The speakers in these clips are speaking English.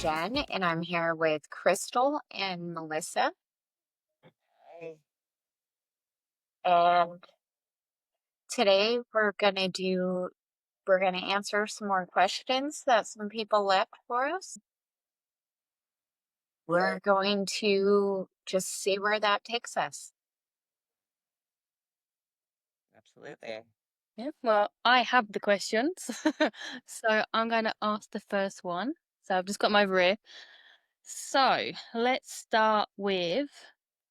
Jen, and I'm here with Crystal and Melissa. Hey. And today we're gonna answer some more questions that some people left for us. We're going to just see where that takes us. Absolutely. Yeah, well, I have the questions. So I'm going to ask the first one. So I've just got my over here. So let's start with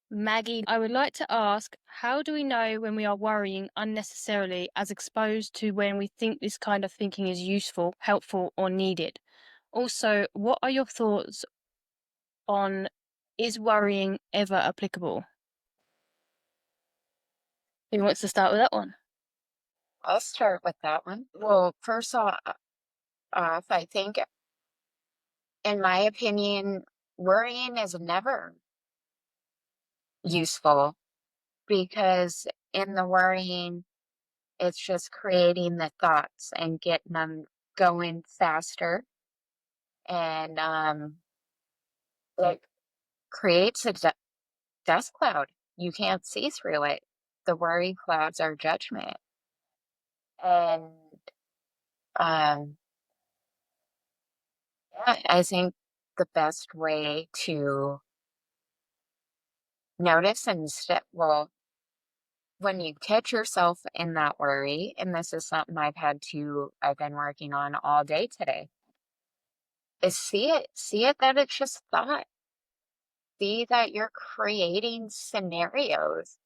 Maggie. I would like to ask, how do we know when we are worrying unnecessarily as opposed to when we think this kind of thinking is useful, helpful, or needed? Also, what are your thoughts on is worrying ever applicable? Who wants to start with that one? I'll start with that one. Well, first off, I think, in my opinion, worrying is never useful because in the worrying, it's just creating the thoughts and getting them going faster. And it creates a dust cloud. You can't see through it. The worry clouds our judgment. And um, yeah, I think the best way to notice and step, well, when you catch yourself in that worry, and this is something I've been working on all day today, is see it that it's just thought. See that you're creating scenarios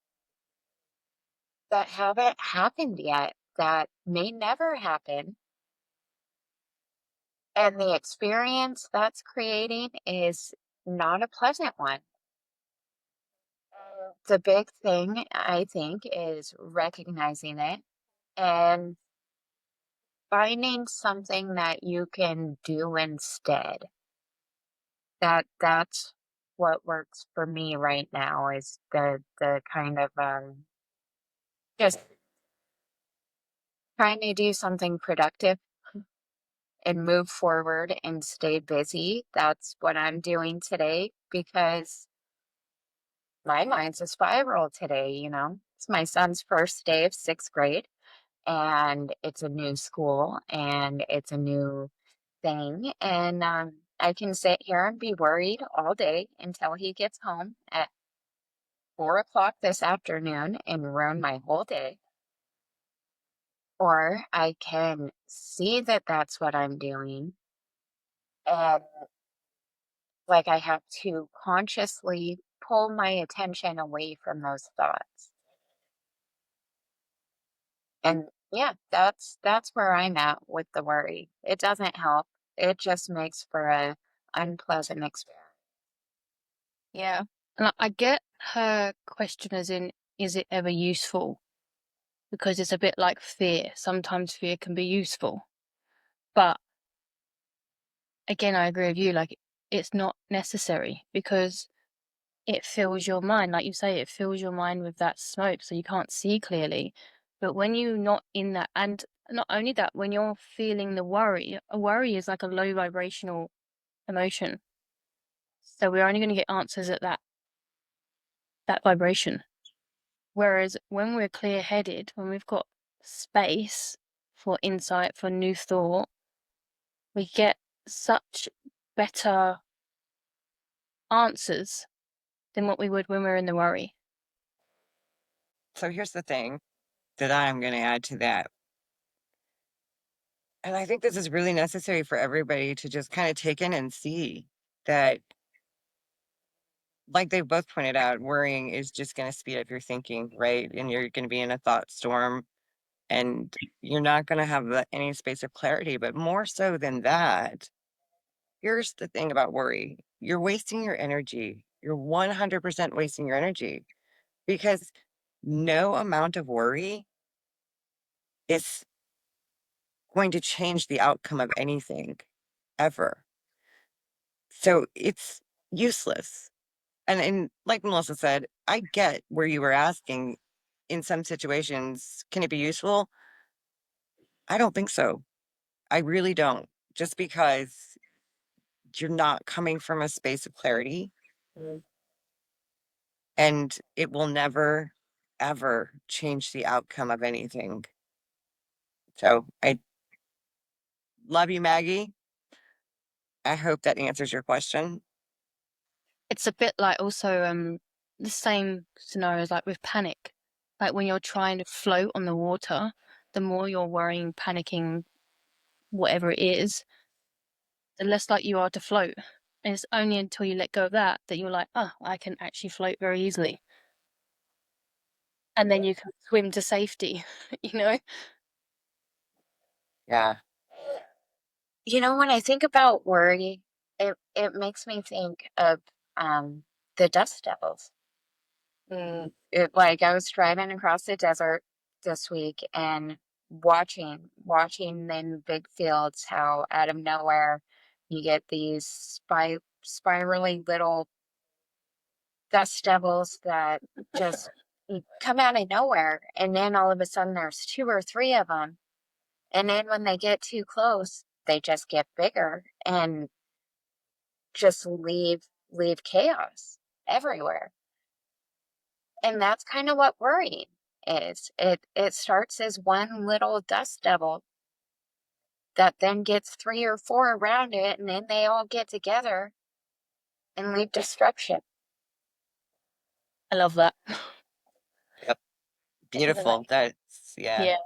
that haven't happened yet, that may never happen. And the experience that's creating is not a pleasant one. The big thing, I think, is recognizing it and finding something that you can do instead. That's what works for me right now is the kind of just trying to do something productive and move forward and stay busy. That's what I'm doing today because my mind's a spiral today, you know. It's my son's first day of sixth grade, and it's a new school and it's a new thing. And I can sit here and be worried all day until he gets home at 4 o'clock this afternoon and ruin my whole day. Or I can see that that's what I'm doing. And like I have to consciously pull my attention away from those thoughts. And yeah, that's where I'm at with the worry. It doesn't help. It just makes for a unpleasant experience. Yeah. And I get her question as in, is it ever useful? Because it's a bit like fear. Sometimes fear can be useful. But again, I agree with you, like it's not necessary because it fills your mind. Like you say, it fills your mind with that smoke so you can't see clearly. But when you're not in that, and not only that, when you're feeling the worry, a worry is like a low vibrational emotion. So we're only going to get answers at that vibration. Whereas when we're clear headed, when we've got space for insight, for new thought, we get such better answers than what we would when we're in the worry. So here's the thing that I'm going to add to that. And I think this is really necessary for everybody to just kind of take in and see that, like they both pointed out, worrying is just going to speed up your thinking, right? And you're going to be in a thought storm and you're not going to have any space of clarity. But more so than that, here's the thing about worry: you're wasting your energy. You're 100% wasting your energy because no amount of worry is going to change the outcome of anything ever. So it's useless. And like Melissa said, I get where you were asking in some situations, can it be useful? I don't think so. I really don't. Just because you're not coming from a space of clarity, Mm. and it will never, ever change the outcome of anything. So I love you, Maggie. I hope that answers your question. It's a bit like also the same scenarios like with panic. Like when you're trying to float on the water, the more you're worrying, panicking, whatever it is, the less like you are to float. And it's only until you let go of that that you're like, oh, I can actually float very easily. And then you can swim to safety, you know? Yeah. When I think about worry, it makes me think of the dust devils. Like I was driving across the desert this week and watching in big fields how out of nowhere you get these spirally little dust devils that just come out of nowhere, and then all of a sudden there's two or three of them, and then when they get too close they just get bigger and just leave chaos everywhere. And that's kind of what worrying is. It starts as one little dust devil that then gets three or four around it, and then they all get together and leave destruction. I love that. Yep. Even like, Beautiful. That's, yeah, yeah,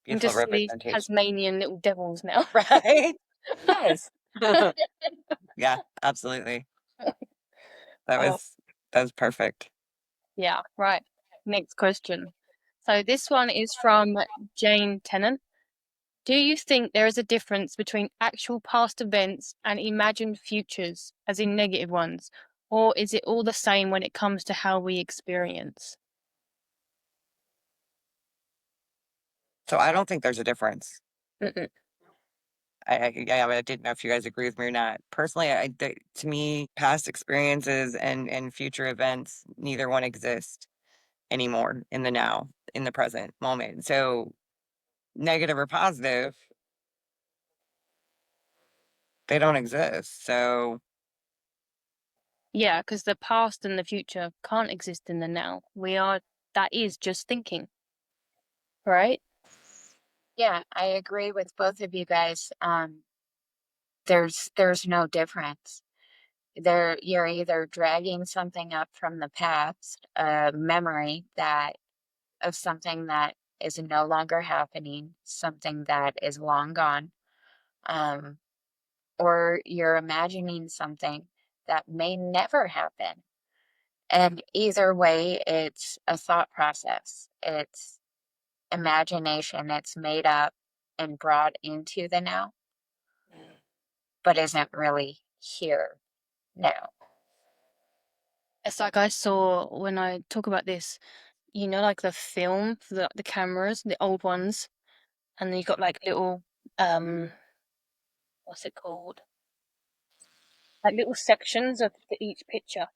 you can beautiful just see these representation. Tasmanian little devils now. Right? Yes. Yeah, absolutely. That Oh, was that was perfect. yeah, right. Next question. So this one is from Jane Tennant. Do you think there is a difference between actual past events and imagined futures, as in negative ones? Or is it all the same when it comes to how we experience? So I don't think there's a difference. Mm-mm. I didn't know if you guys agree with me or not. Personally, to me, past experiences and future events, neither one exist anymore in the now, in the present moment. So negative or positive, they don't exist. So Yeah, because the past and the future can't exist in the now. That is just thinking, right? Yeah, I agree with both of you guys. There's no difference. You're either dragging something up from the past, a memory that of something that is no longer happening, something that is long gone, um, or you're imagining something that may never happen. And either way, it's a thought process. It's imagination. It's made up and brought into the now, but isn't really here now. It's like I saw when I talk about this, like the film, the cameras, the old ones, and then you got like little, um, what's it called? Like little sections of each picture.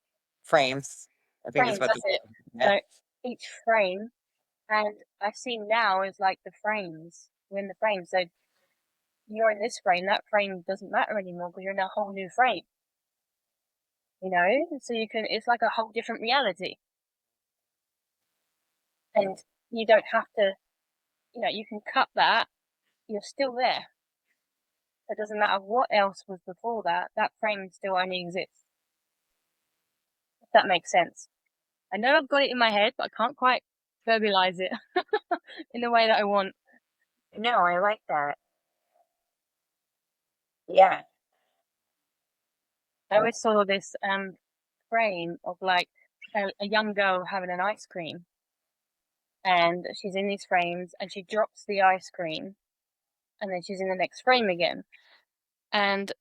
frames, I think is Frames, what that's it. yeah, So each frame, and I see now is like the frames. We're in the frame. So you're in this frame, that frame doesn't matter anymore because you're in a whole new frame, So it's like a whole different reality. And you don't have to, you can cut that, you're still there. It doesn't matter what else was before that, that frame still only exists. If that makes sense. I know I've got it in my head, but I can't quite verbalize it in the way that I want. No, I like that. Yeah. I always saw this frame of like a young girl having an ice cream, and she's in these frames and she drops the ice cream and then she's in the next frame again. And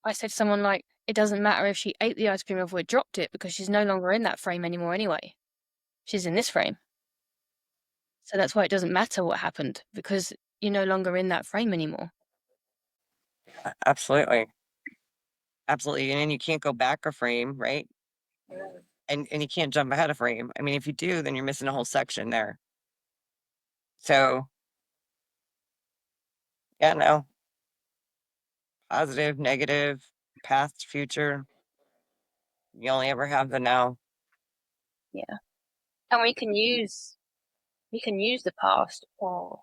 I said to someone like, it doesn't matter if she ate the ice cream or dropped it because she's no longer in that frame anymore anyway. She's in this frame. So that's why it doesn't matter what happened because you're no longer in that frame anymore. absolutely. Absolutely. And then you can't go back a frame, right? And you can't jump ahead a frame. I mean, if you do, then you're missing a whole section there. So yeah, no, positive, negative. past, future. You only ever have the now. Yeah. And we can use the past or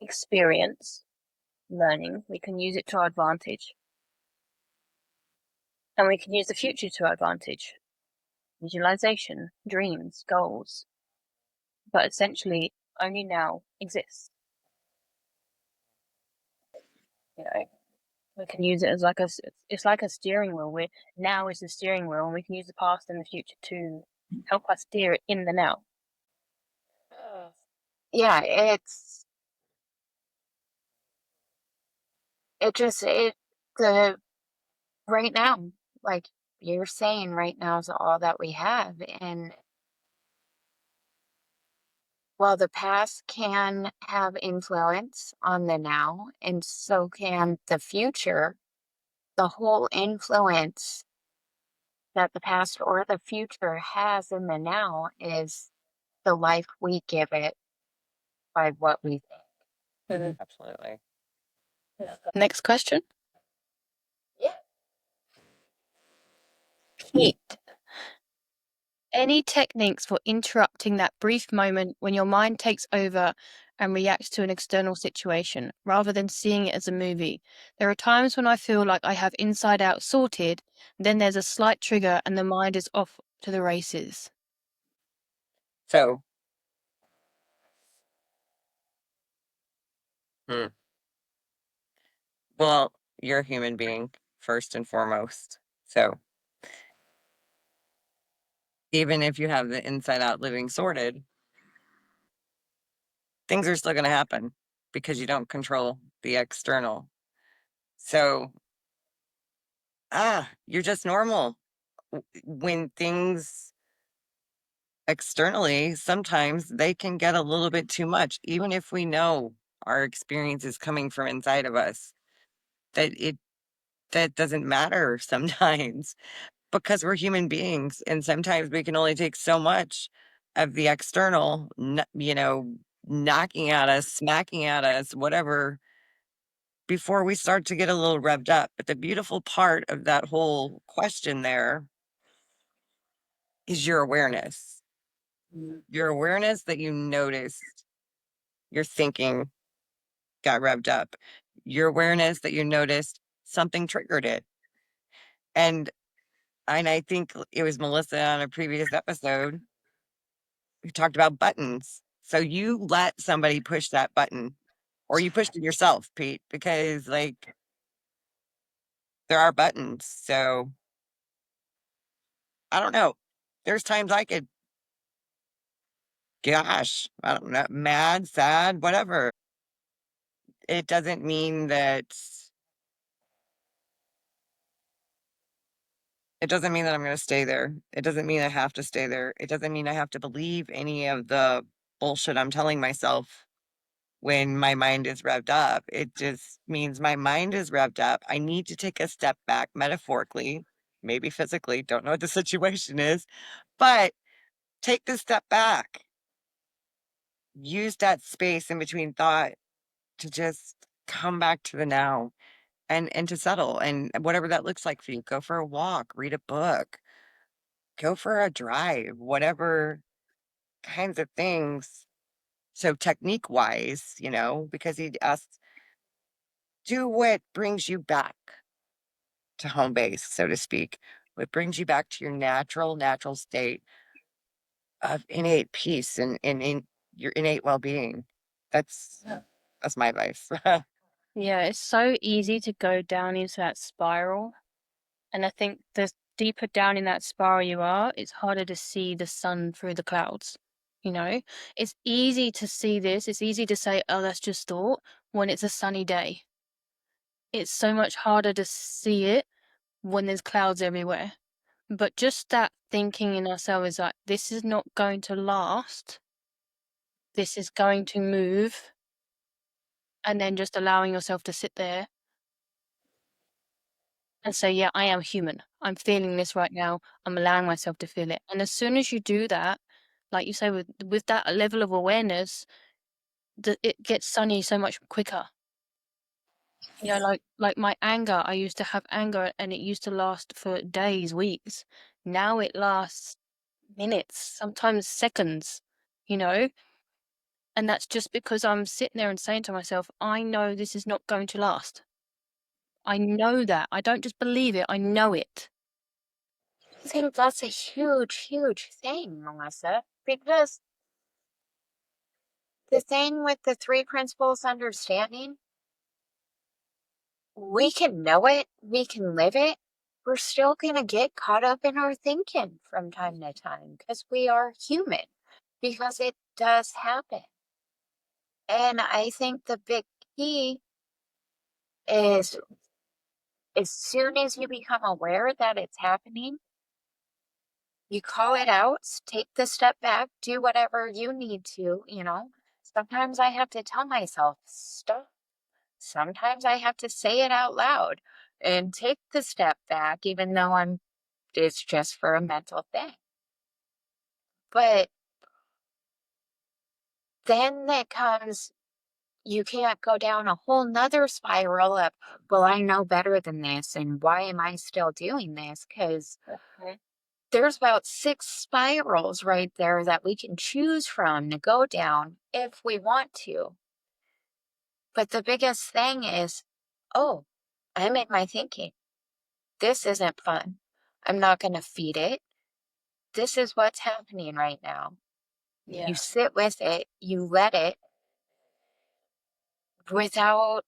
experience learning. We can use it to our advantage. And we can use the future to our advantage. Visualization, dreams, goals. But essentially only now exists. You know, we can use it as like it's like a steering wheel. Where now is the steering wheel, and we can use the past and the future to help us steer it in the now. Yeah, it the right now, like you're saying, right now is all that we have. And while the past can have influence on the now, and so can the future, the whole influence that the past or the future has in the now is the life we give it by what we think. Absolutely. Next question. Yeah. Heat. Any techniques for interrupting that brief moment when your mind takes over and reacts to an external situation rather than seeing it as a movie? There are times when I feel like I have inside out sorted, then there's a slight trigger and the mind is off to the races. So, hmm, well, you're a human being first and foremost. So, even if you have the inside out living sorted, things are still going to happen because you don't control the external. So, you're just normal. When things externally, sometimes they can get a little bit too much, even if we know our experience is coming from inside of us, that doesn't matter sometimes because we're human beings. And sometimes we can only take so much of the external, knocking at us, smacking at us, whatever, before we start to get a little revved up. But the beautiful part of that whole question there is your awareness. Your awareness that you noticed your thinking got revved up. Your awareness that you noticed something triggered it. And I think it was Melissa on a previous episode who talked about buttons. So you let somebody push that button, or you pushed it yourself, Pete, because like there are buttons. So I don't know. There's times I could, gosh, I don't know, mad, sad, whatever. It doesn't mean that It doesn't mean that I'm gonna stay there. It doesn't mean I have to stay there. It doesn't mean I have to believe any of the bullshit I'm telling myself when my mind is revved up. It just means my mind is revved up. I need to take a step back metaphorically, maybe physically, don't know what the situation is, but take the step back. Use that space in between thought to just come back to the now and to settle and whatever that looks like for you. Go for a walk, read a book, go for a drive, whatever kinds of things. So technique wise, because he asks, do what brings you back to home base, so to speak. What brings you back to your natural state of innate peace and in your innate well-being. That's that's my advice. Yeah, it's so easy to go down into that spiral. And I think the deeper down in that spiral you are, it's harder to see the sun through the clouds. You know, it's easy to see this. It's easy to say, oh, that's just thought when it's a sunny day. It's so much harder to see it when there's clouds everywhere. But just that thinking in ourselves is like, this is not going to last. This is going to move. And then just allowing yourself to sit there and say, yeah, I am human. I'm feeling this right now. I'm allowing myself to feel it. And as soon as you do that, like you say, with that level of awareness, it gets sunny so much quicker. You know, like my anger, I used to have anger and it used to last for days, weeks. Now it lasts minutes, sometimes seconds, you know? And that's just because I'm sitting there and saying to myself, I know this is not going to last. I know that. I don't just believe it, I know it. I think that's a huge, huge thing, Melissa, because the thing with the three principles understanding, we can know it, we can live it. We're still going to get caught up in our thinking from time to time because we are human, because it does happen. And I think the big key is as soon as you become aware that it's happening, you call it out, take the step back, do whatever you need to, you know. Sometimes I have to tell myself, stop. Sometimes I have to say it out loud and take the step back, even though it's just for a mental thing. But then that comes, you can't go down a whole nother spiral of, well, I know better than this, and why am I still doing this? Because there's about 6 spirals right there that we can choose from to go down if we want to. But the biggest thing is, oh, I'm in my thinking. This isn't fun. I'm not going to feed it. This is what's happening right now. You Yeah. sit with it, you let it without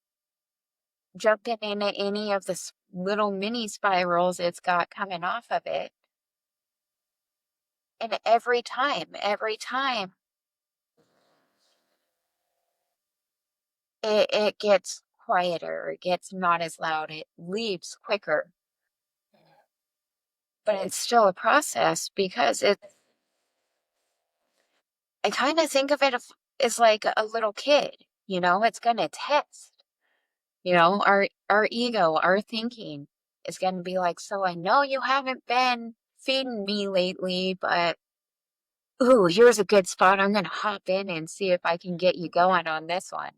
jumping into any of the little mini spirals it's got coming off of it. And every time it gets quieter, it gets not as loud, it leaves quicker. But it's still a process because I kind of think of it as like a little kid, you know, it's going to test, you know, our ego, our thinking is going to be like, so I know you haven't been feeding me lately, but ooh, here's a good spot. I'm going to hop in and see if I can get you going on this one.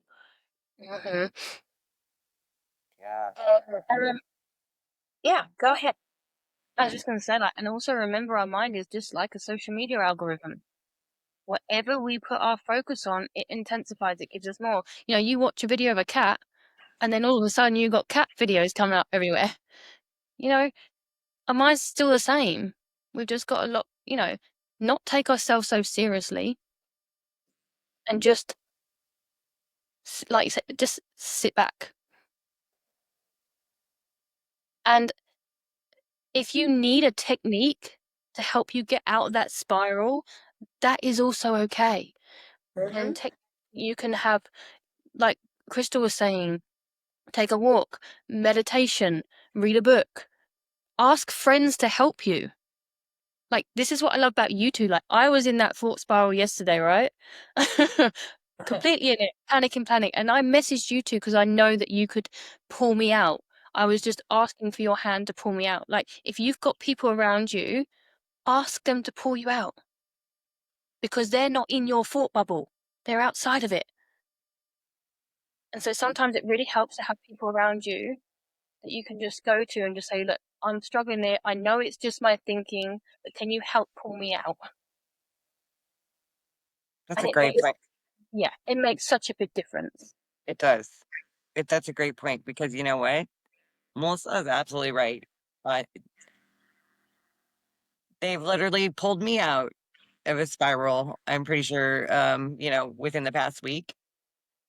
Hmm. Yeah. Yeah, go ahead. I was just going to say that. And also remember, our mind is just like a social media algorithm. Whatever we put our focus on, it intensifies, it gives us more. You know, you watch a video of a cat, and then all of a sudden you got cat videos coming up everywhere. You know, our mind's still the same. We've just got a lot, you know, not take ourselves so seriously and just, like you said, just sit back. And if you need a technique to help you get out of that spiral, that is also okay. Mm-hmm. And you can have, like Crystal was saying, take a walk, meditation, read a book, ask friends to help you. Like, this is what I love about you two. Like, I was in that thought spiral yesterday, right? Completely in it, panic. And I messaged you two because I know that you could pull me out. I was just asking for your hand to pull me out. Like, if you've got people around you, ask them to pull you out because they're not in your thought bubble. They're outside of it. And so sometimes it really helps to have people around you that you can just go to and just say, look, I'm struggling there. I know it's just my thinking, but can you help pull me out? That's And a it great makes, point. yeah, it makes such a big difference. It does. That's a great point because you know what? Melissa is absolutely right. Uh, they've literally pulled me out of a spiral, I'm pretty sure, within the past week.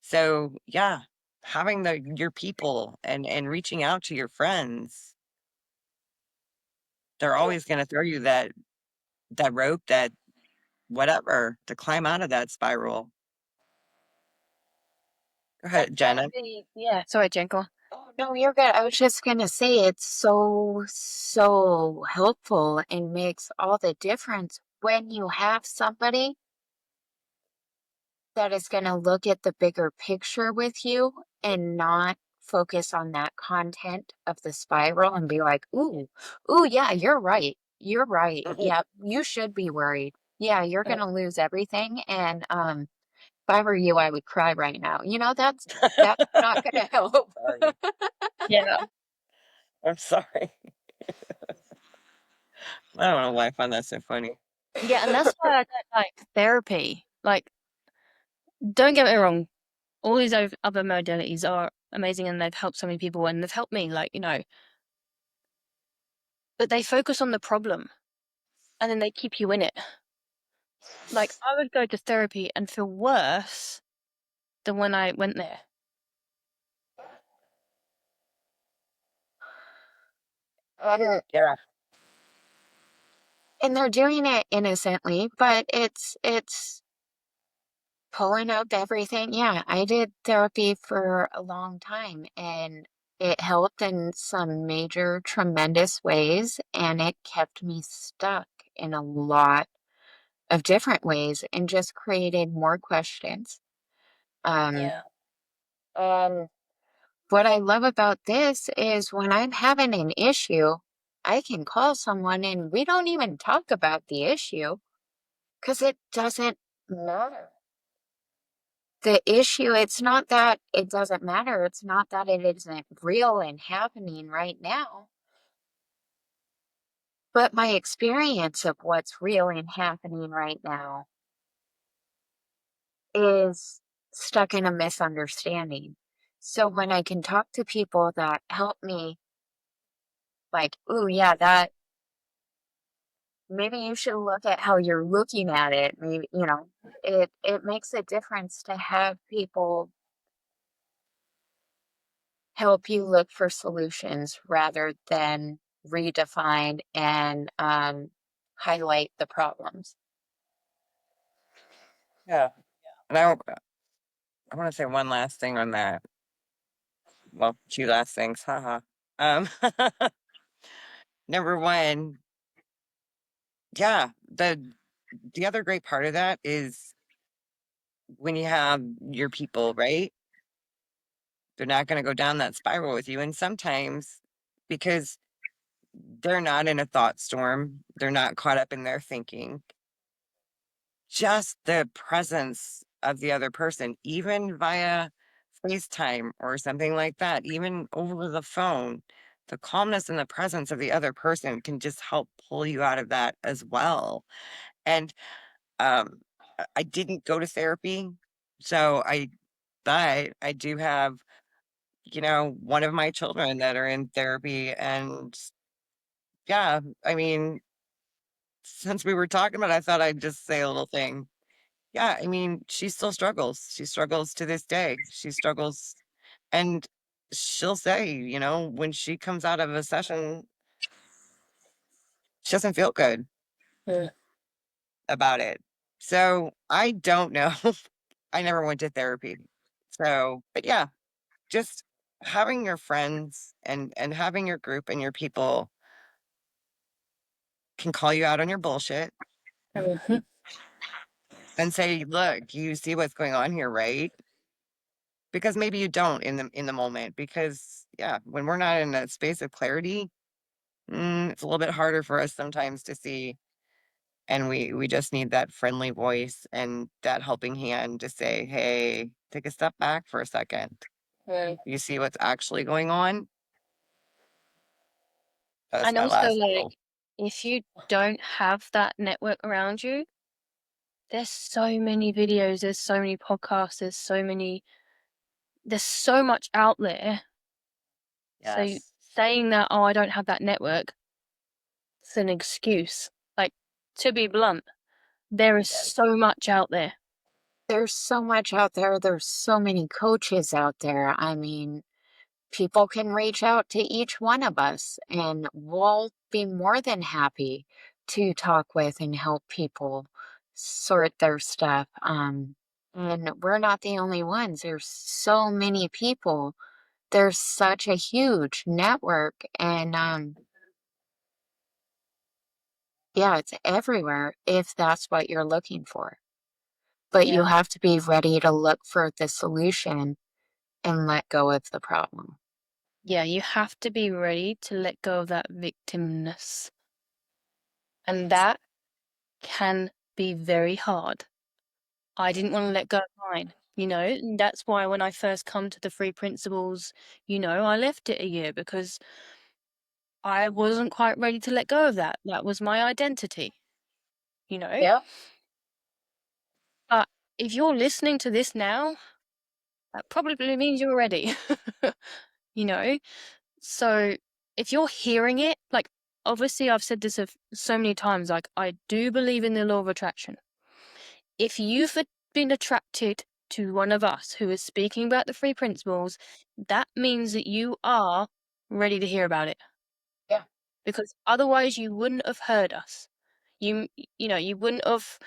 So yeah, having your people and reaching out to your friends, they're always going to throw you that rope, that whatever, to climb out of that spiral. Go ahead, Jenna. Yeah, sorry, Jen, go on. Oh, no, you're good. I was just gonna say it's so, so helpful and makes all the difference when you have somebody that is gonna look at the bigger picture with you and not focus on that content of the spiral and be like, ooh, yeah, you're right. You're right. Mhm. Yeah, you should be worried. Yeah, you're gonna lose everything. And I were you, I would cry right now. That's not gonna help. Sorry. Yeah. I'm sorry. I don't know why I find that so funny. Yeah, and that's why I don't like therapy. Like, don't get me wrong, all these other modalities are amazing and they've helped so many people and they've helped me, like, but they focus on the problem and then they keep you in it. Like, I would go to therapy and feel worse than when I went there. Yeah. And they're doing it innocently, but it's pulling up everything. Yeah, I did therapy for a long time and it helped in some major, tremendous ways, and it kept me stuck in a lot of different ways and just created more questions. Um, Yeah. and what I love about this is when I'm having an issue, I can call someone and we don't even talk about the issue because it doesn't matter. The issue, it's not that it doesn't matter. It's not that it isn't real and happening right now, but my experience of what's real and happening right now is stuck in a misunderstanding. So when I can talk to people that help me, like, oh, yeah, that maybe you should look at how you're looking at it. Maybe, it makes a difference to have people help you look for solutions rather than redefine and highlight the problems. Yeah. And I want to say one last thing on that. Well, two last things. Haha. Um, number one, yeah, the other great part of that is when you have your people, right? They're not going to go down that spiral with you. And sometimes because they're not in a thought storm, they're not caught up in their thinking, just the presence of the other person, even via FaceTime or something like that, even over the phone, the calmness and the presence of the other person can just help pull you out of that as well. And I didn't go to therapy, so but I do have, one of my children that are in therapy. And yeah, I mean, since we were talking about it, I thought I'd just say a little thing. Yeah, I mean, she still struggles. She struggles to this day. She struggles, and she'll say, when she comes out of a session, she doesn't feel good Mm. about it. So I don't know. I never went to therapy. So, but yeah, just having your friends and having your group and your people can call you out on your bullshit Mhm. and say, "Look, you see what's going on here, right?" Because maybe you don't in the moment because yeah, when we're not in a space of clarity, it's a little bit harder for us sometimes to see, and we just need that friendly voice and that helping hand to say, "Hey, take a step back for a second. Mm. You see what's actually going on?" That's And my also, last like, little. if you don't have that network around you, there's so many videos, there's so many podcasts, there's so much out there. So Yes. saying that, oh, I don't have that network, it's an excuse. Like, to be blunt, there is Yes. so much out there. There's so much out there. There's so many coaches out there. I mean, people can reach out to each one of us, and we'll be more than happy to talk with and help people sort their stuff. And we're not the only ones. There's so many people. There's such a huge network, and yeah, it's everywhere if that's what you're looking for. But you Yeah. have to be ready to look for the solution and let go of the problem. Yeah, you have to be ready to let go of that victimness. And that can be very hard. I didn't want to let go of mine, and that's why when I first come to the three principles, I left it a year because I wasn't quite ready to let go of that. That was my identity, you know? Yeah. But if you're listening to this now, that probably means you're ready, you know? So if you're hearing it, like, obviously I've said this so many times, like, I do believe in the law of attraction. If you've been attracted to one of us who is speaking about the three principles, that means that you are ready to hear about it. Yeah. Because otherwise you wouldn't have heard us. You wouldn't have.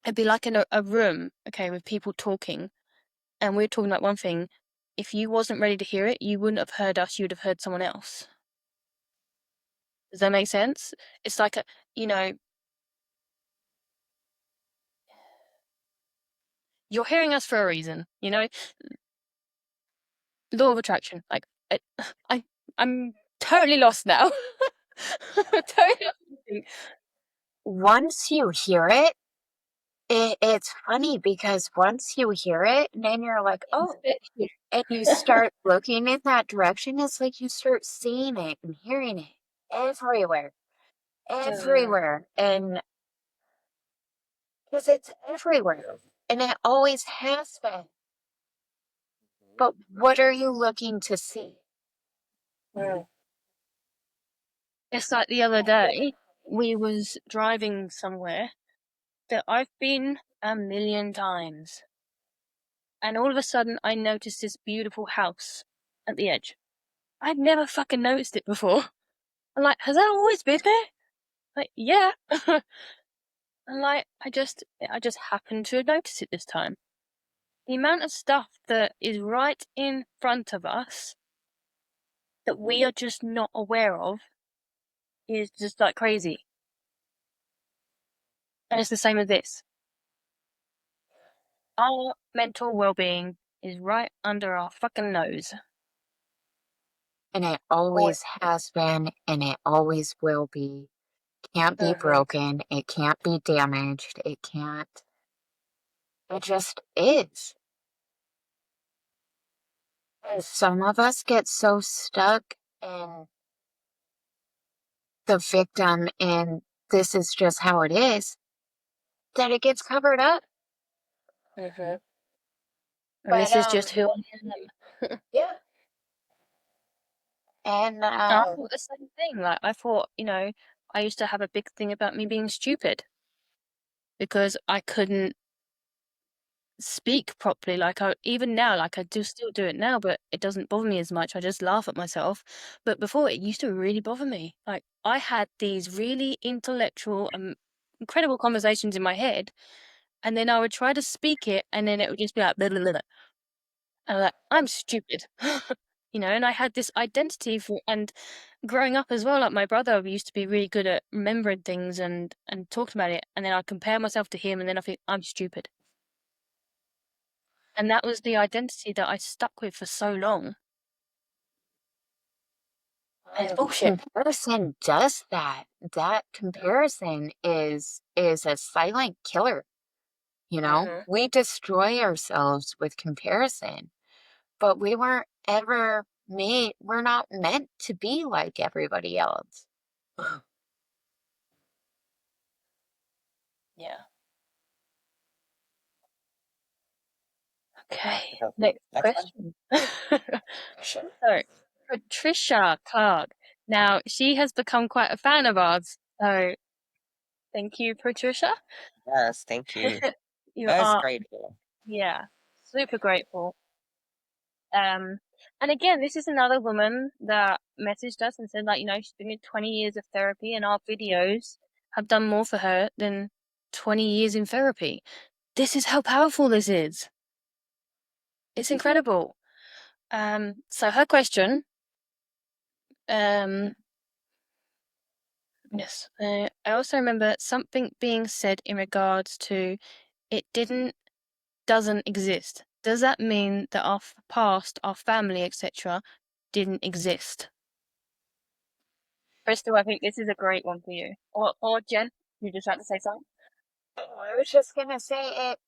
It'd be like in a room, okay, with people talking, and we're talking about one thing. If you wasn't ready to hear it, you wouldn't have heard us. You'd have heard someone else. Does that make sense? It's like you're hearing us for a reason. Law of attraction. Like, I, I'm totally lost now. Totally lost. Once you hear it, it's funny because once you hear it, then you're like, oh, and you start looking in that direction. It's like you start seeing it and hearing it everywhere, everywhere. And because it's everywhere and it always has been. But what are you looking to see? It's like the other day, we was driving somewhere that I've been a million times. And all of a sudden, I noticed this beautiful house at the edge. I'd never fucking noticed it before. I'm like, has that always been there? Like, yeah. And like, I just happened to notice it this time. The amount of stuff that is right in front of us that we are just not aware of is just like crazy. And it's the same as this. Our mental well-being is right under our fucking nose. And it Or always has been and it always will be. Can't be broken. It can't be damaged. It can't. It just is. And some of us get so stuck in the victim and this is just how it is that it gets covered up. and But this is just who I am. yeah. And I thought the same thing. Like, I thought, I used to have a big thing about me being stupid because I couldn't speak properly. Like, even now, like, I do still do it now, but it doesn't bother me as much. I just laugh at myself. But before, it used to really bother me. Like, I had these really intellectual, incredible conversations in my head, and then I would try to speak it, and then it would just be like, blah, blah, blah. And I'm like, I'm stupid. And I had this identity and growing up as well, like my brother used to be really good at remembering things and talking about it, and then I compare myself to him, and then I think I'm stupid. And that was the identity that I stuck with for so long. And it's bullshit. comparison does that. That comparison is a silent killer. We destroy ourselves with comparison, but we weren't ever made, we're not meant to be like everybody else. Yeah. Okay. So, Next next one. question. Sure. So, Patricia Clark. Now, she has become quite a fan of ours. So, thank you, Patricia. Yes, thank you. You That's are, great. yeah, super grateful. And again, this is another woman that messaged us and said, like, she's been in 20 years of therapy, and our videos have done more for her than 20 years in therapy. This is how powerful this is. It's incredible. So her question, yes, I also remember something being said in regards to it doesn't exist. Does that mean that our past, our family, etc., didn't exist? Crystal, I think this is a great one for you. Or Jen, you just had to say something? I was just gonna say it.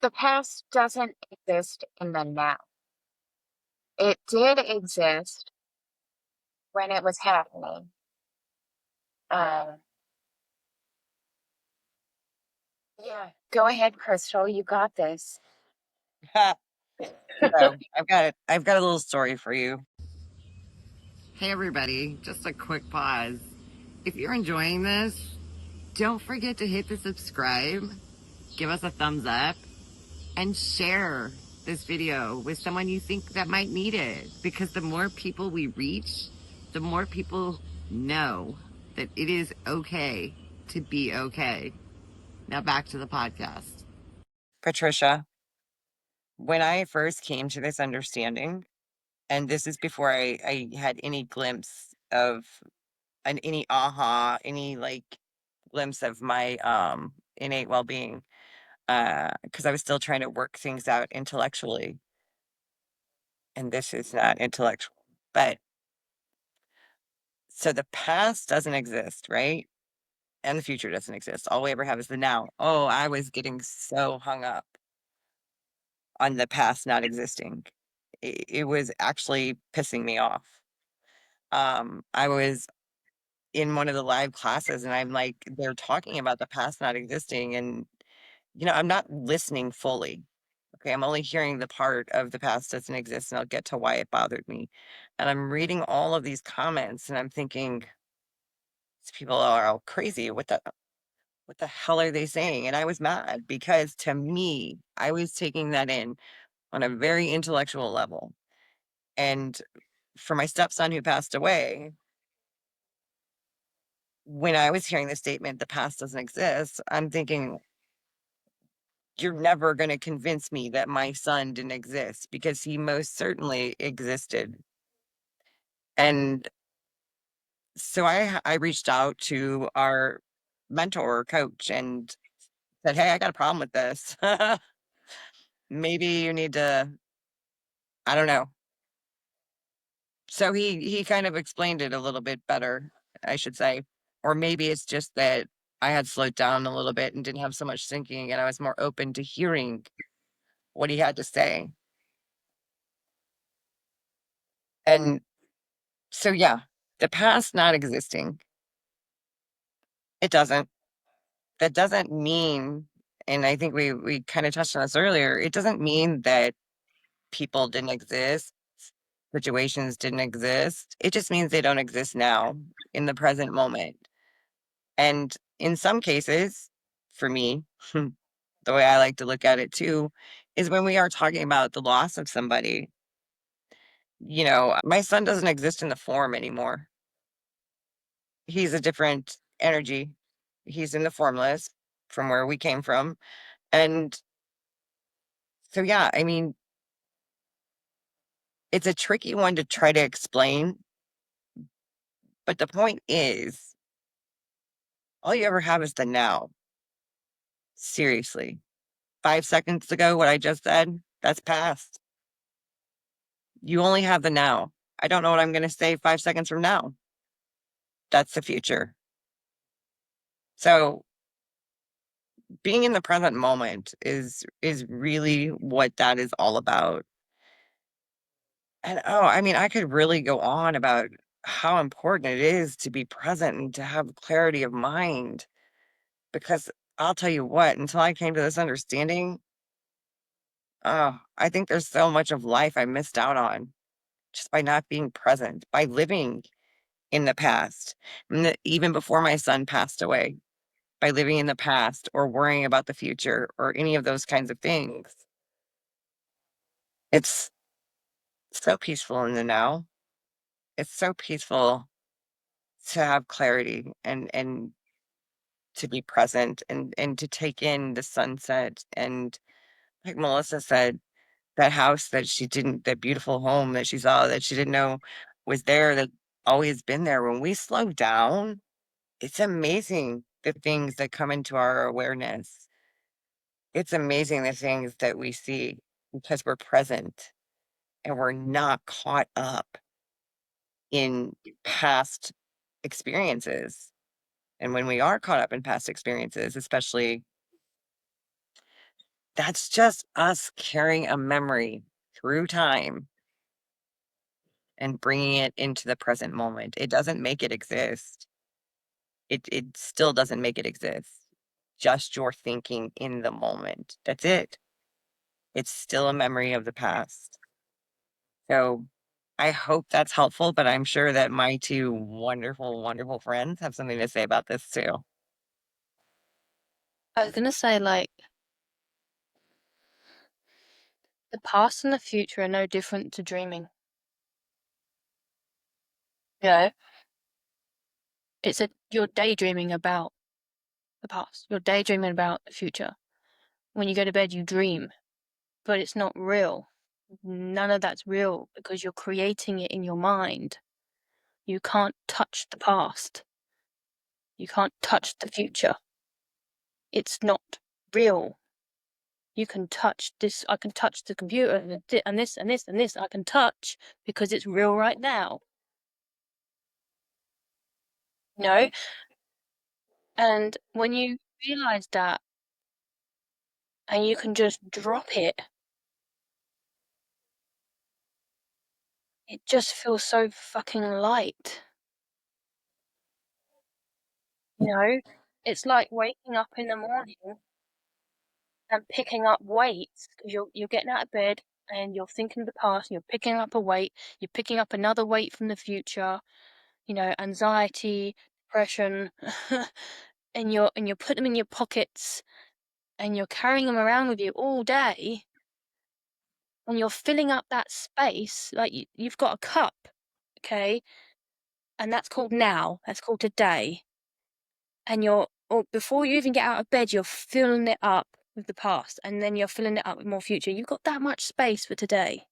The past doesn't exist in the now. It did exist when it was happening. Um, yeah, go ahead, Crystal. You got this. So I've got a little story for you. Hey everybody, just a quick pause. If you're enjoying this, don't forget to hit the subscribe, give us a thumbs up, and share this video with someone you think that might need it. Because the more people we reach, the more people know that it is okay to be okay. Now back to the podcast. Patricia, when I first came to this understanding, and this is before I had any glimpse of any aha, any like glimpse of my innate well-being, because I was still trying to work things out intellectually, and this is not intellectual. But so the past doesn't exist, right? And the future doesn't exist. All we ever have is the now. Oh, I was getting so hung up on the past not existing. It was actually pissing me off. I was in one of the live classes and I'm like, they're talking about the past not existing. And, I'm not listening fully. Okay. I'm only hearing the part of the past doesn't exist and I'll get to why it bothered me. And I'm reading all of these comments and I'm thinking, these people are all crazy. What the hell are they saying? And I was mad because to me, I was taking that in on a very intellectual level. And for my stepson who passed away, when I was hearing the statement, the past doesn't exist, I'm thinking, you're never going to convince me that my son didn't exist because he most certainly existed. And so I reached out to our mentor or coach and said, hey, I got a problem with this. Maybe you need to, I don't know. So he kind of explained it a little bit better, I should say. Or maybe it's just that I had slowed down a little bit and didn't have so much thinking and I was more open to hearing what he had to say. And so yeah, the past not existing, it doesn't. That doesn't mean, and I think we kind of touched on this earlier, it doesn't mean that people didn't exist, situations didn't exist. It just means they don't exist now in the present moment. And in some cases, for me, the way I like to look at it too, is when we are talking about the loss of somebody, my son doesn't exist in the form anymore. He's a different energy. He's in the formless from where we came from. And so, yeah, I mean, it's a tricky one to try to explain. But the point is, all you ever have is the now. Seriously. 5 seconds ago, what I just said, that's past. You only have the now. I don't know what I'm going to say 5 seconds from now. That's the future. So being in the present moment is really what that is all about. And oh, I mean, I could really go on about how important it is to be present and to have clarity of mind because I'll tell you what, until I came to this understanding, oh, I think there's so much of life I missed out on just by not being present, by living in the past, even before my son passed away, by living in the past or worrying about the future or any of those kinds of things. It's so peaceful in the now. It's so peaceful to have clarity and to be present and to take in the sunset and like Melissa said, that house that beautiful home that she saw that she didn't know was there, that always been there. When we slow down, it's amazing the things that come into our awareness. It's amazing the things that we see because we're present and we're not caught up in past experiences. And when we are caught up in past experiences, especially That's just us carrying a memory through time and bringing it into the present moment. It doesn't make it exist. It still doesn't make it exist. Just your thinking in the moment. That's it. It's still a memory of the past. So I hope that's helpful, but I'm sure that my two wonderful, wonderful friends have something to say about this too. I was gonna say, like, the past and the future are no different to dreaming. Yeah. You're daydreaming about the past. You're daydreaming about the future. When you go to bed, you dream, but it's not real. None of that's real because you're creating it in your mind. You can't touch the past. You can't touch the future. It's not real. You can touch this. I can touch the computer and this and this and this. I can touch because it's real right now. No. And when you realize that and you can just drop it, it just feels so fucking light. You know, it's like waking up in the morning and picking up weights because you're getting out of bed and you're thinking of the past and you're picking up a weight, you're picking up another weight from the future, you know, anxiety, depression, and you're putting them in your pockets and you're carrying them around with you all day and you're filling up that space like you've got a cup, okay? And that's called now, that's called today. And or before you even get out of bed, you're filling it up with the past, and then you're filling it up with more future. You've got that much space for today.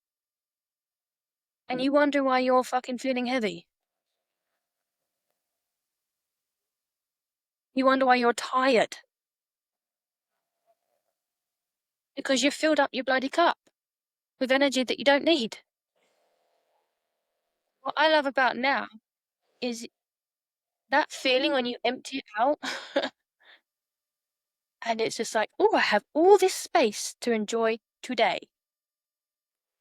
And you wonder why you're fucking feeling heavy. You wonder why you're tired. Because you've filled up your bloody cup with energy that you don't need. What I love about now is that feeling when you empty it out and it's just like, oh, I have all this space to enjoy today.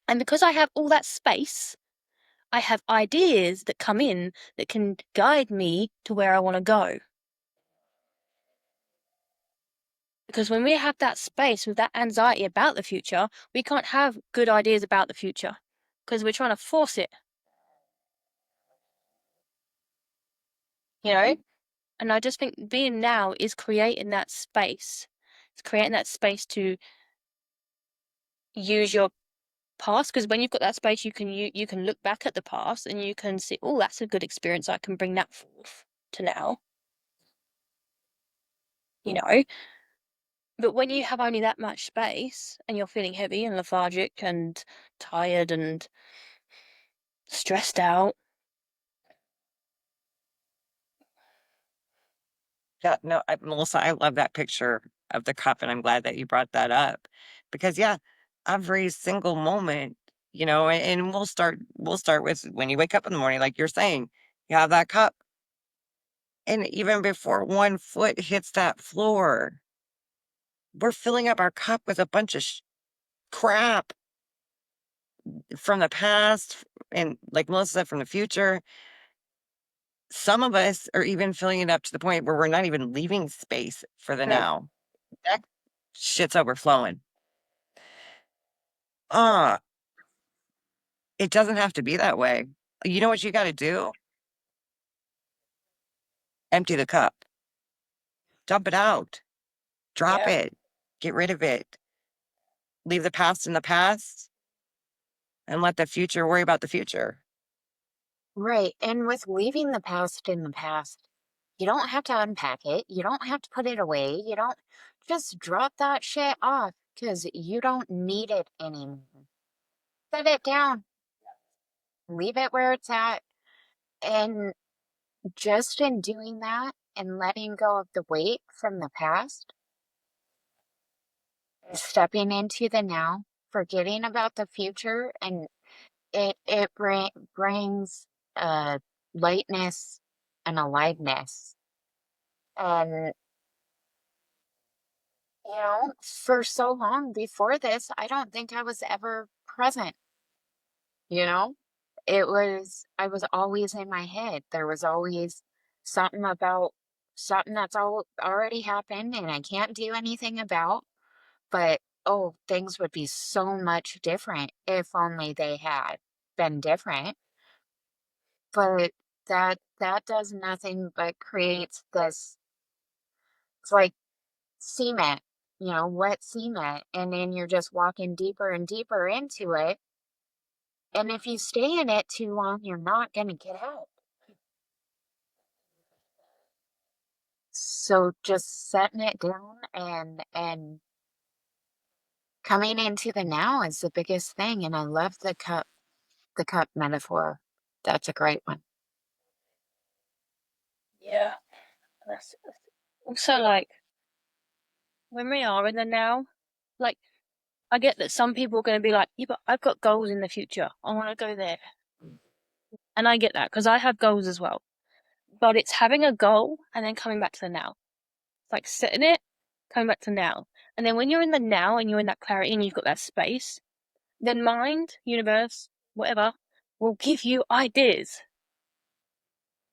And because I have all that space, I have ideas that come in that can guide me to where I want to go. Because when we have that space with that anxiety about the future, we can't have good ideas about the future because we're trying to force it, you know? And I just think being now is creating that space. It's creating that space to use your past because when you've got that space, you can look back at the past and you can see, oh, that's a good experience. I can bring that forth to now, you know? But when you have only that much space and you're feeling heavy and lethargic and tired and stressed out, Yeah, no, Melissa, I love that picture of the cup, and I'm glad that you brought that up because, yeah, every single moment, and we'll start with when you wake up in the morning, like you're saying, you have that cup, and even before one foot hits that floor, we're filling up our cup with a bunch of crap from the past, and like Melissa said, from the future. Some of us are even filling it up to the point where we're not even leaving space for the no, now. That shit's overflowing. Uh, it doesn't have to be that way. You know what you gotta do? Empty the cup. Dump it out. Drop yeah, it. Get rid of it. Leave the past in the past and let the future worry about the future. Right. And with leaving the past in the past, you don't have to unpack it. You don't have to put it away. You don't just drop that shit off because you don't need it anymore. Set it down, leave it where it's at. And just in doing that and letting go of the weight from the past, stepping into the now, forgetting about the future, and it brings a lightness and aliveness. And For so long before this, I don't think I was ever present, you know? I was always in my head. There was always something about something that's already happened and I can't do anything about. But oh, things would be so much different if only they had been different. But that does nothing but creates this, it's like cement, wet cement, and then you're just walking deeper and deeper into it. And if you stay in it too long, you're not going to get out. So just setting it down and coming into the now is the biggest thing. And I love the cup metaphor. That's a great one. Yeah. That's also like when we are in the now, like I get that some people are going to be like, yeah, but I've got goals in the future. I want to go there. And I get that because I have goals as well. But it's having a goal and then coming back to the now. It's like setting it, coming back to now. And then when you're in the now and you're in that clarity and you've got that space, then mind, universe, whatever, will give you ideas.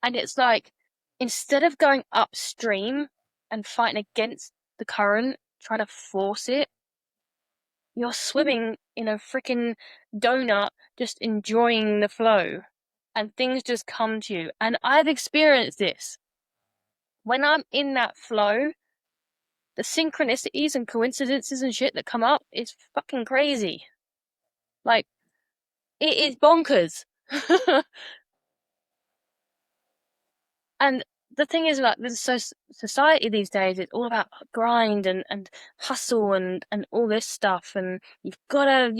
And it's like, instead of going upstream and fighting against the current, trying to force it, you're swimming in a freaking donut, just enjoying the flow. And things just come to you. And I've experienced this. When I'm in that flow, the synchronicities and coincidences and shit that come up is fucking crazy. Like, it is bonkers. And the thing is, like, this society these days, it's all about grind and hustle and all this stuff, and you've gotta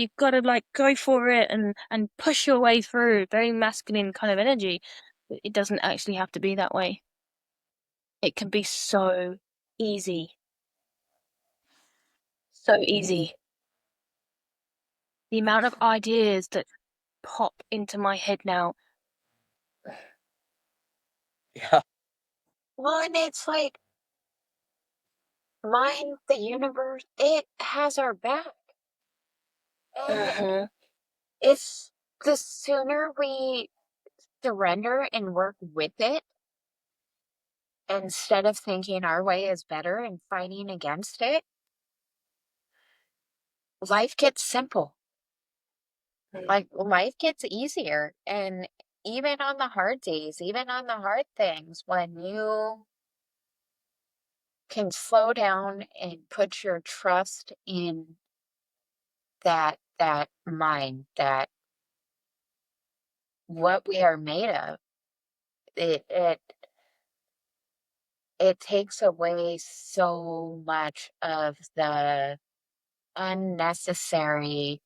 like go for it and push your way through. Very masculine kind of energy. But it doesn't actually have to be that way. It can be so easy, so easy. The amount of ideas that pop into my head now. Yeah. Well, and it's like mind, the universe, it has our back. And Mhm. it's the sooner we surrender and work with it instead of thinking our way is better and fighting against it, life gets simple. Like life gets easier. And even on the hard days, even on the hard things, when you can slow down and put your trust in that mind, that what we are made of, it it it takes away so much of the unnecessary,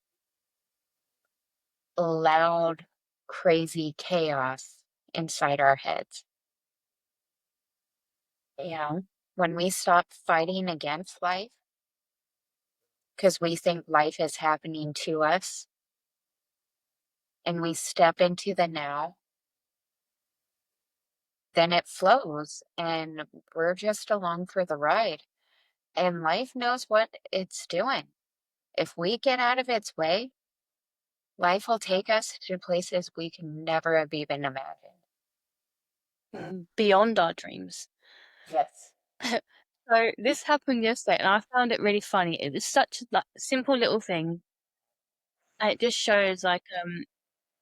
loud, crazy chaos inside our heads. When we stop fighting against life because we think life is happening to us and we step into the now, then it flows and we're just along for the ride. And life knows what it's doing. If we get out of its way, life will take us to places we can never have even imagined. Beyond our dreams. Yes. So this happened yesterday, and I found it really funny. It was such a like simple little thing, and it just shows like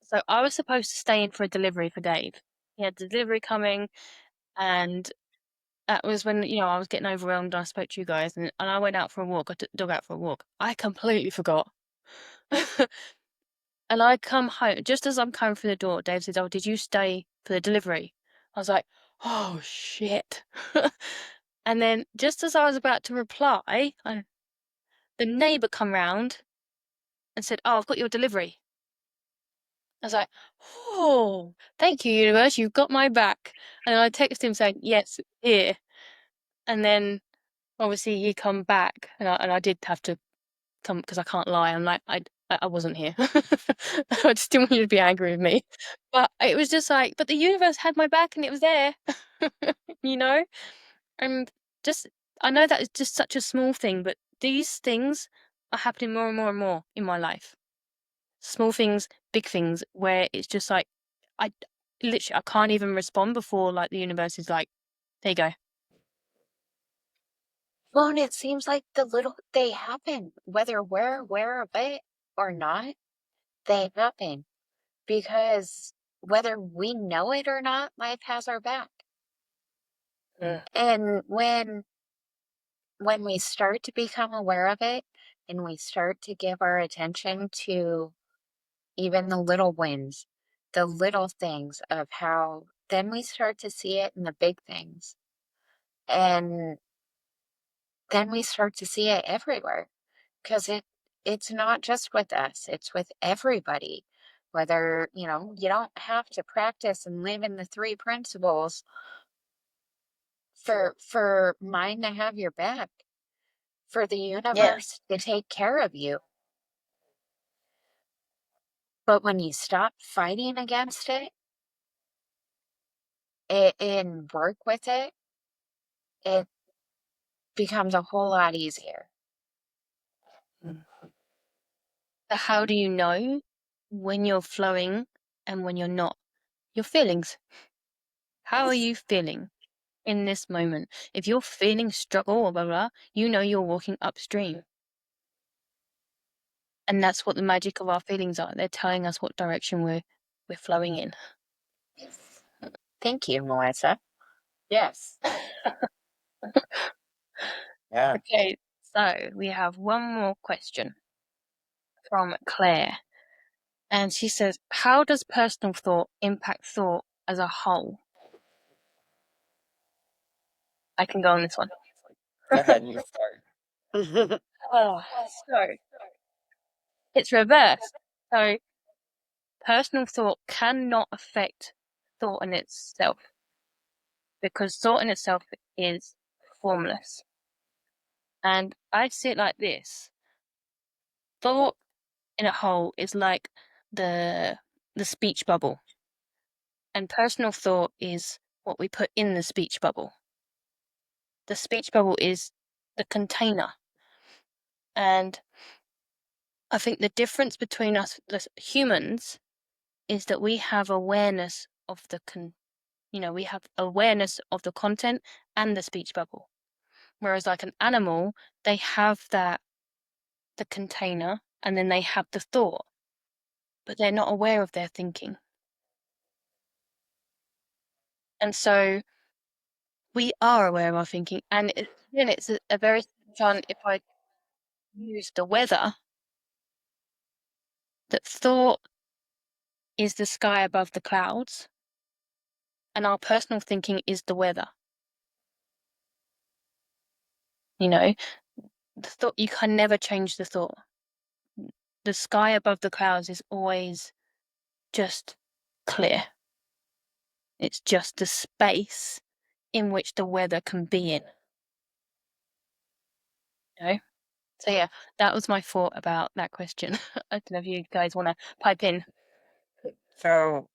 So I was supposed to stay in for a delivery for Dave. He had the delivery coming, and that was when I was getting overwhelmed. I spoke to you guys, and I went out for a walk. I took the dog out for a walk. I completely forgot. And I come home just as I'm coming through the door. Dave says, "Oh, did you stay for the delivery?" I was like, "Oh shit!" And then just as I was about to reply, the neighbour come round and said, "Oh, I've got your delivery." I was like, "Oh, thank you, universe, you've got my back." And I texted him saying, "Yes, here." And then obviously he come back, and I did have to come because I can't lie. I'm like, I wasn't here. I just didn't want you to be angry with me. But it was just like, but the universe had my back and it was there, you know? And just I know that is just such a small thing, but these things are happening more and more and more in my life. Small things, big things, where it's just like I literally I can't even respond before like the universe is like, there you go. Well, and it seems like they happen, whether we're aware of it or not, they happen because whether we know it or not, life has our back. And when we start to become aware of it and we start to give our attention to even the little wins, the little things of how then we start to see it in the big things. And then we start to see it everywhere because it's not just with us, it's with everybody. Whether, you don't have to practice and live in the three principles for mine to have your back, for the Yeah. universe to take care of you. But when you stop fighting against it and work with it becomes a whole lot easier. So how do you know when you're flowing and when you're not? Your feelings. How are you feeling in this moment? If you're feeling struggle or blah blah, you know you're walking upstream. And that's what the magic of our feelings are. They're telling us what direction we're flowing in. Thank you, Melissa. Yes. Yeah. Okay, so we have one more question from Claire. And she says, how does personal thought impact thought as a whole? I can go on this one. Go ahead and you start. Oh, so it's reversed. So personal thought cannot affect thought in itself because thought in itself is formless. And I see it like this. Thought in a whole is like the the speech bubble. And personal thought is what we put in the speech bubble. The speech bubble is the container. And I think the difference between us the humans is that we have awareness of we have awareness of the content and the speech bubble. Whereas like an animal, they have the container and then they have the thought, but they're not aware of their thinking. And so we are aware of our thinking. And it's a very fun if I use the weather, that thought is the sky above the clouds, and our personal thinking is the weather. You know, the thought you can never change the thought. The sky above the clouds is always just clear. It's just the space in which the weather can be in. You know? So yeah, that was my thought about that question. I don't know if you guys want to pipe in. So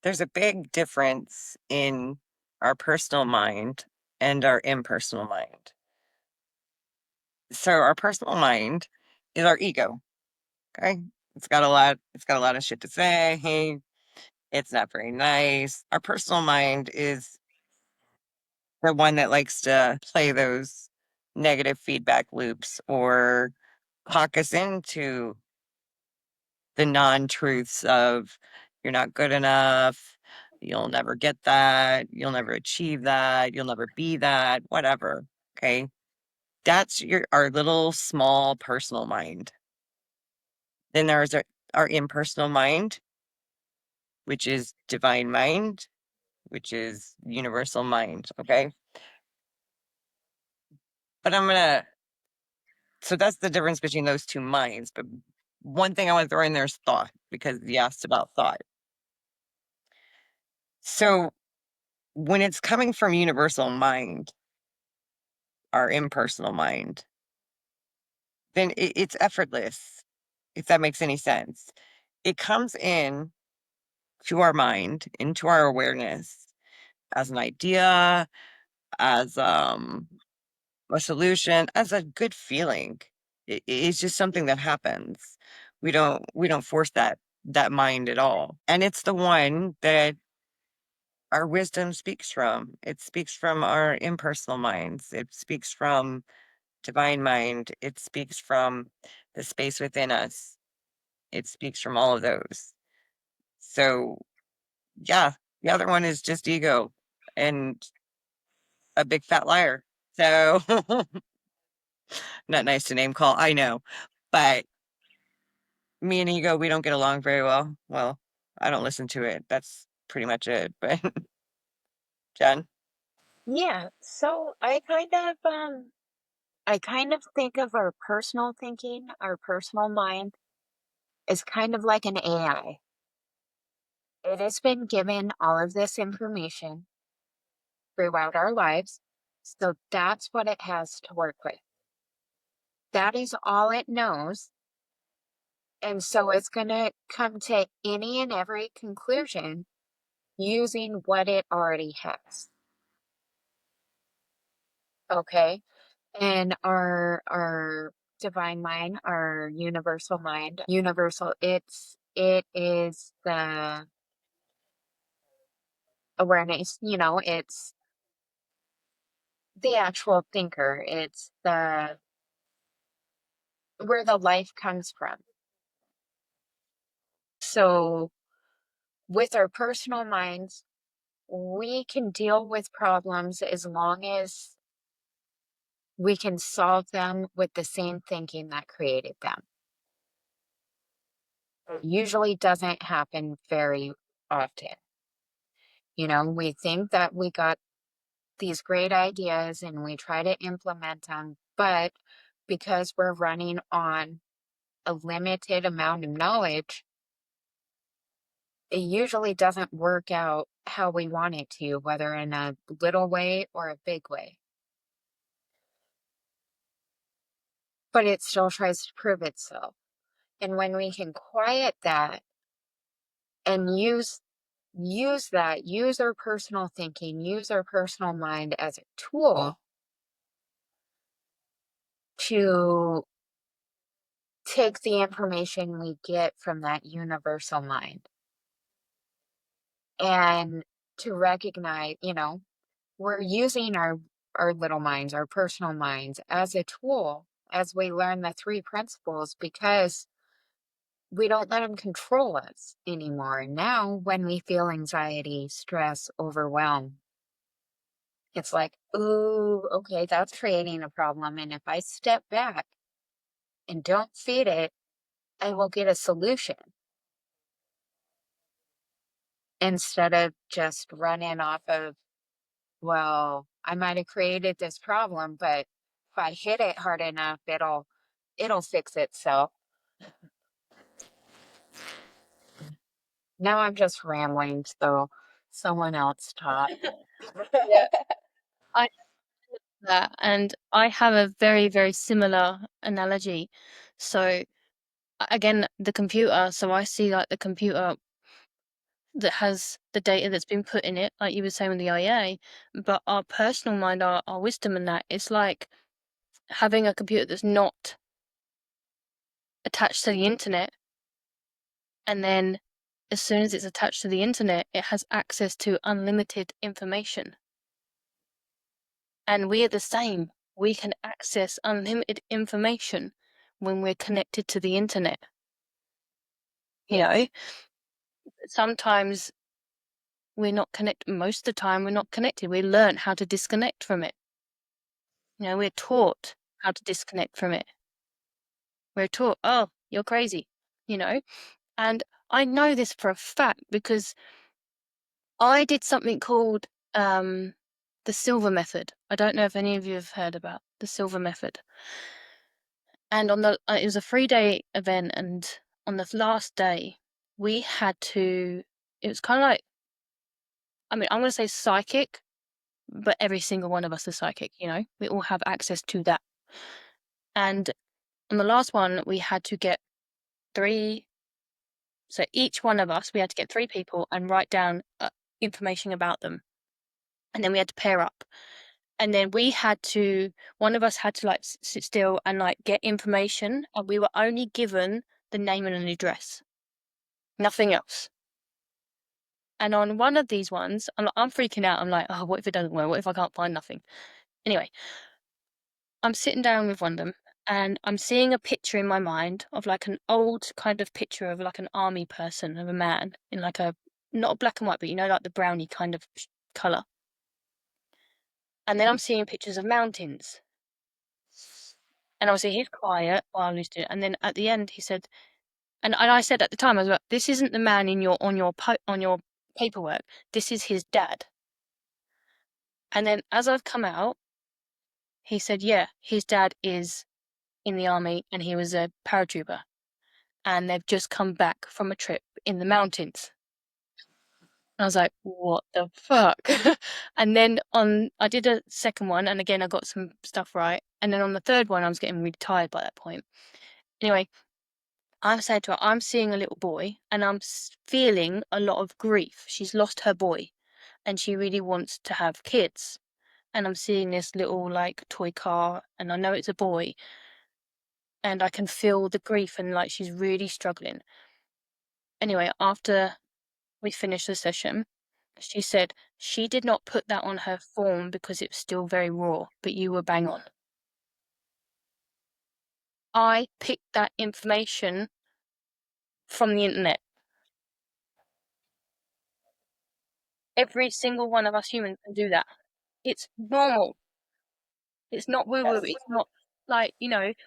there's a big difference in our personal mind and our impersonal mind. So our personal mind is our ego. Okay. It's got a lot of shit to say. Hey, it's not very nice. Our personal mind is the one that likes to play those negative feedback loops or talk us into the non-truths of you're not good enough, you'll never get that, you'll never achieve that, you'll never be that, whatever. Okay. That's our little small personal mind. Then there's our impersonal mind, which is divine mind, which is universal mind. Okay. But so that's the difference between those two minds. But one thing I want to throw in there is thought, because you asked about thought. So when it's coming from universal mind, our impersonal mind, then it's effortless, if that makes any sense. It comes in to our mind, into our awareness as an idea, as a solution, as a good feeling. It's just something that happens. We don't force that mind at all. And it's the one that our wisdom speaks from. It speaks from our impersonal minds. It speaks from divine mind. It speaks from the space within us. It speaks from all of those. So, yeah, the other one is just ego and a big fat liar. So, not nice to name call, I know. But me and ego, we don't get along very well. Well, I don't listen to it. That's pretty much it. But Jen? Yeah, so I kind of think of our personal thinking, our personal mind as kind of like an AI. It has been given all of this information throughout our lives. So that's what it has to work with. That is all it knows. And so it's going to come to any and every conclusion using what it already has. Okay. And our divine mind, our universal mind, universal, it is the awareness, it's the actual thinker. It's the where the life comes from. So with our personal minds, we can deal with problems as long as we can solve them with the same thinking that created them. It usually doesn't happen very often. We think that we got these great ideas and we try to implement them, but because we're running on a limited amount of knowledge, it usually doesn't work out how we want it to, whether in a little way or a big way. But it still tries to prove itself. And when we can quiet that and use our personal thinking, use our personal mind as a tool to take the information we get from that universal mind and to recognize, we're using our little minds, our personal minds as a tool as we learn the three principles because we don't let them control us anymore. Now, when we feel anxiety, stress, overwhelm, it's like, ooh, okay, that's creating a problem. And if I step back and don't feed it, I will get a solution instead of just running off of, well, I might have created this problem, but if I hit it hard enough, it'll fix itself. Now I'm just rambling, so someone else talk. Yeah. I know that, and I have a very, very similar analogy. So again, the computer, so I see like the computer that has the data that's been put in it, like you were saying with the IA, but our personal mind, our wisdom and that, it's like having a computer that's not attached to the internet, and then as soon as it's attached to the internet, it has access to unlimited information. And we are the same. We can access unlimited information when we're connected to the internet. You know, sometimes we're not connected. Most of the time, we're not connected. We learn how to disconnect from it. We're taught how to disconnect from it. We're taught, oh, you're crazy, and I know this for a fact because I did something called the silver method. I don't know if any of you have heard about the silver method. And it was a 3-day event, and on the last day, we had to. It was kind of like, I'm going to say psychic, but every single one of us is psychic. We all have access to that. And on the last one, we had to get 3. So each one of us, we had to get 3 people and write down information about them, and then we had to pair up. And then one of us had to like sit still and like get information, and we were only given the name and an address, nothing else. And on one of these ones, I'm freaking out. I'm like, oh, what if it doesn't work? What if I can't find nothing? Anyway, I'm sitting down with one of them, and I'm seeing a picture in my mind of like an old kind of picture of like an army person, of a man in like not a black and white, but like the browny kind of colour. And then I'm seeing pictures of mountains. And obviously he's quiet while he's doing it. And then at the end he said, and I said at the time, I was like, this isn't the man on your paperwork. This is his dad. And then as I've come out, he said, yeah, his dad is in the army and he was a paratrooper. And they've just come back from a trip in the mountains. I was like, what the fuck? And then I did a second one, and again, I got some stuff right. And then on the third one, I was getting really tired by that point. Anyway, I'm saying to her, I'm seeing a little boy, and I'm feeling a lot of grief. She's lost her boy, and she really wants to have kids. And I'm seeing this little like toy car, and I know it's a boy, and I can feel the grief, and like she's really struggling. Anyway, after we finished the session, she said she did not put that on her form because it was still very raw, but you were bang on. I picked that information from the internet. Every single one of us humans can do that. It's normal. It's not woo-woo. It's not like,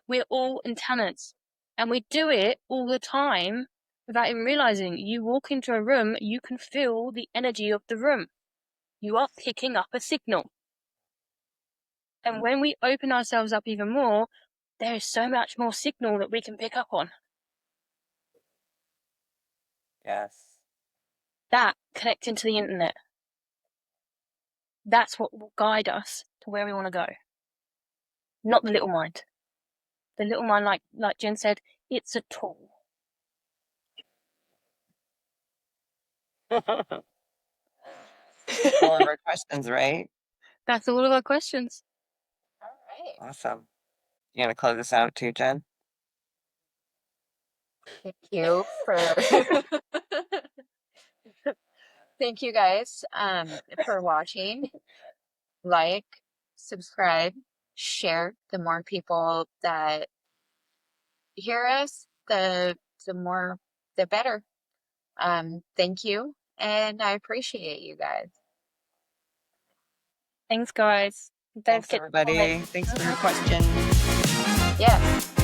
we're all antennas. And we do it all the time without even realizing. You walk into a room, you can feel the energy of the room. You are picking up a signal. And when we open ourselves up even more, there is so much more signal that we can pick up on. Yes. That connecting to the internet. That's what will guide us to where we want to go. Not the little mind. The little mind, like Jen said, it's a tool. All of our questions, right? That's all of our questions. All right. Awesome. You gonna close this out too, Jen? Thank you for thank you guys for watching. Like, subscribe, share. The more people that hear us, the more the better. Thank you, and I appreciate you guys. Thanks, guys. Don't Thanks, forget to everybody. comment. Thanks for your questions. Yes.